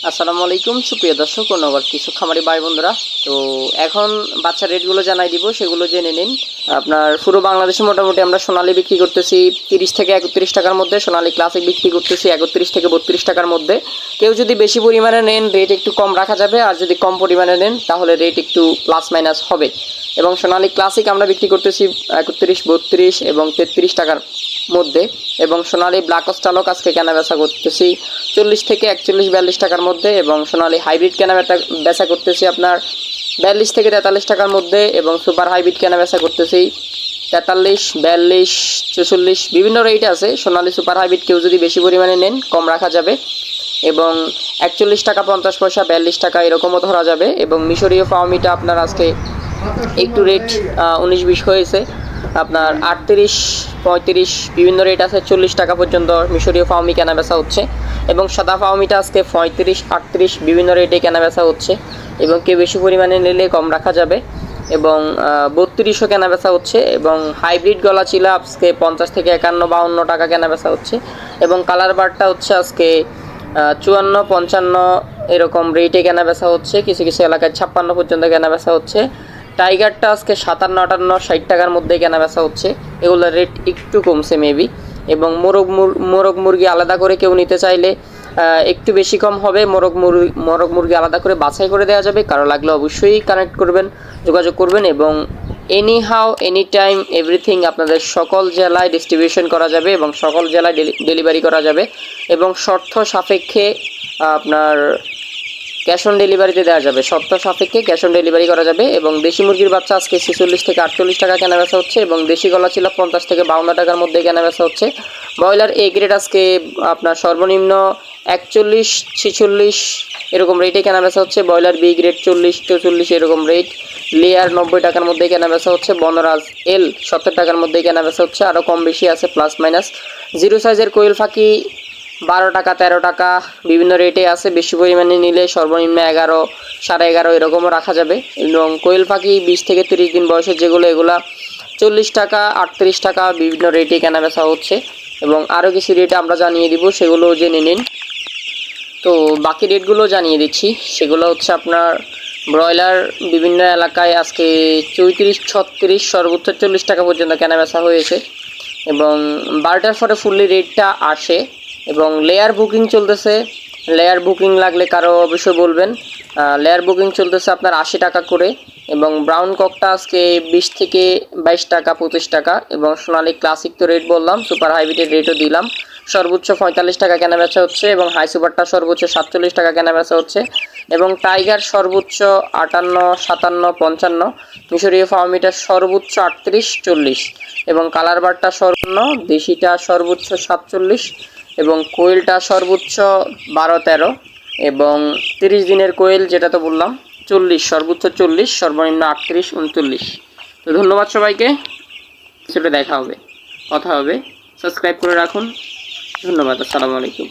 আসসালামু আলাইকুম সুপ্রিয় দর্শক ও নগর কিছু খামারি ভাই বন্ধুরা। তো এখন বাচ্চা রেটগুলো জানাই দিব, সেগুলো জেনে নিন। আপনার পুরো বাংলাদেশে মোটামুটি আমরা সোনালী বিক্রি করতেছি 30 থেকে 31 টাকার মধ্যে, সোনালী ক্লাসিক বিক্রি করতেছি 31 থেকে 32 টাকার মধ্যে। কেউ যদি বেশি পরিমাণে নেন রেট একটু কম রাখা যাবে, আর যদি কম পরিমাণে নেন তাহলে রেট একটু প্লাস মাইনাস হবে। এবং সোনালী ক্লাসিক আমরা বিক্রি করতেছি 31, 32 এবং 33 টাকার মধ্যে। এবং সোনালী ব্ল্যাক স্টালক আজকে কেনা বেচা করতেছি 40 থেকে 41, 42 টাকার মধ্যে। এবং সোনালী হাইব্রিড কেনা বেচা করতেছি আপনার 42 থেকে 43 টাকার মধ্যে। এবং সুপার হাইব্রিড কেনা বেচা করতেছি 43, 42, 44 বিভিন্ন রেট আছে। সোনালী সুপার হাইব্রিড কেউ যদি বেশি পরিমাণে নেন কম রাখা যাবে, এবং 41 টাকা 50 পয়সা, 42 টাকা এরকমও ধরা যাবে। এবং মিশরীয় ফাউমিটা আপনার আজকে একটু রেট 19-20 হয়েছে, আপনার 38, 35 বিভিন্ন রেট আছে, 40 টাকা পর্যন্ত মিশরীয় ফাউমি কেনা বেচা হচ্ছে। এবং সাদা ফাউমিটা আজকে 35, 38 বিভিন্ন রেটে কেনা বেচা হচ্ছে, এবং কেউ বেশি পরিমাণে নিলে কম রাখা যাবে। এবং 3200 কেনা বেচা হচ্ছে। এবং হাইব্রিড গলা চিলা আজকে 50 থেকে 51, 52 টাকা কেনা বেচা হচ্ছে। এবং কালার বারটা হচ্ছে আজকে 54, 55 এরকম রেটে কেনা বেচা হচ্ছে। কিছু কিছু এলাকায় 56 পর্যন্ত কেনা বেচা হচ্ছে। টাইগারটা আজকে 57, 58, 60 টাকার মধ্যে কেনা বেচা হচ্ছে। এগুলোর রেট একটু কমছে মেবি। এবং মোরগ মুরগি আলাদা করে কেউ নিতে চাইলে একটু বেশি কম হবে। মোরগ মুরগি আলাদা করে বাছাই করে দেওয়া যাবে। কারো লাগলে অবশ্যই কানেক্ট করবেন, যোগাযোগ করবেন। এবং any how any time everything আপনাদের সকল জেলায় ডিস্ট্রিবিউশন করা যাবে এবং সকল জেলায় ডেলিভারি করা যাবে। এবং শর্ত সাপেক্ষে আপনার ক্যাশ অন ডেলিভারিতে দেওয়া যাবে, শর্ত সাপেক্ষে ক্যাশ অন ডেলিভারি করা যাবে। এবং দেশি মুরগির বাচ্চা আজকে 46 থেকে 48 টাকা কেনা বেচা হচ্ছে। এবং দেশি গলা ছিল 50 থেকে 52 টাকার মধ্যে কেনা বেচা হচ্ছে। ব্রয়লার এ গ্রেড আজকে আপনার সর্বনিম্ন 41, 46 এরকম রেটে কেনা বেচা হচ্ছে। ব্রয়লার বি গ্রেড 40, 44 এরকম রেট। লেয়ার 90 টাকার মধ্যে কেনা বেচা হচ্ছে। বনরাজ এল 70 টাকার মধ্যে কেনা বেচা হচ্ছে, আরও কম বেশি আছে প্লাস মাইনাস। জিরো সাইজের কোয়েল ফাঁকি 12 টাকা, 13 টাকা বিভিন্ন রেটে আছে। বেশি পরিমাণে নিলে সর্বনিম্ন 11, 11.5 এরকমও রাখা যাবে। এবং কোয়েল পাখি 20 থেকে 30 দিন বয়সের যেগুলো, এগুলা 40 টাকা, 38 টাকা বিভিন্ন রেটে কেনা বেচা হচ্ছে। এবং আরও কিছু রেট আমরা জানিয়ে দিব, সেগুলো জেনে নিন। তো বাকি রেটগুলো জানিয়ে দিচ্ছি। সেগুলো হচ্ছে আপনার ব্রয়লার বিভিন্ন এলাকায় আজকে 34, 36 সর্বোচ্চ 40 টাকা পর্যন্ত কেনা বেচা হয়েছে। এবং 12টার পরে ফুললি রেটটা আসে। এবং লেয়ার বুকিং চলতেছে, লেয়ার বুকিং লাগলে কারো অবশ্যই বলবেন। লেয়ার বুকিং চলতেছে আপনার 80 টাকা করে। এবং ব্রাউন ককটা আজকে 20 থেকে 22 টাকা, 25 টাকা। এবং সোনালী ক্লাসিক তো রেট বললাম, সুপার হাইব্রিডের রেটও দিলাম। সর্বোচ্চ 45 টাকা কেনা বেচা হচ্ছে। এবং হাই সুপারটা সর্বোচ্চ 47 টাকা কেনা বেচা হচ্ছে। এবং টাইগার সর্বোচ্চ 58, 57, 55। মিশরীয় ফার্মিটার সর্বোচ্চ 38, 40। এবং কালার বারটা সর্বনিম্ন, দেশিটা সর্বোচ্চ 47। এবং কোয়েলটা সর্বোচ্চ 12, 13। এবং 30 দিনের কোয়েল যেটা তো বললাম 40, সর্বোচ্চ 40, সর্বনিম্ন 38, 39। তো ধন্যবাদ সবাইকে, সেটা দেখা হবে, কথা হবে। সাবস্ক্রাইব করে রাখুন। ধন্যবাদ। আসসালামু আলাইকুম।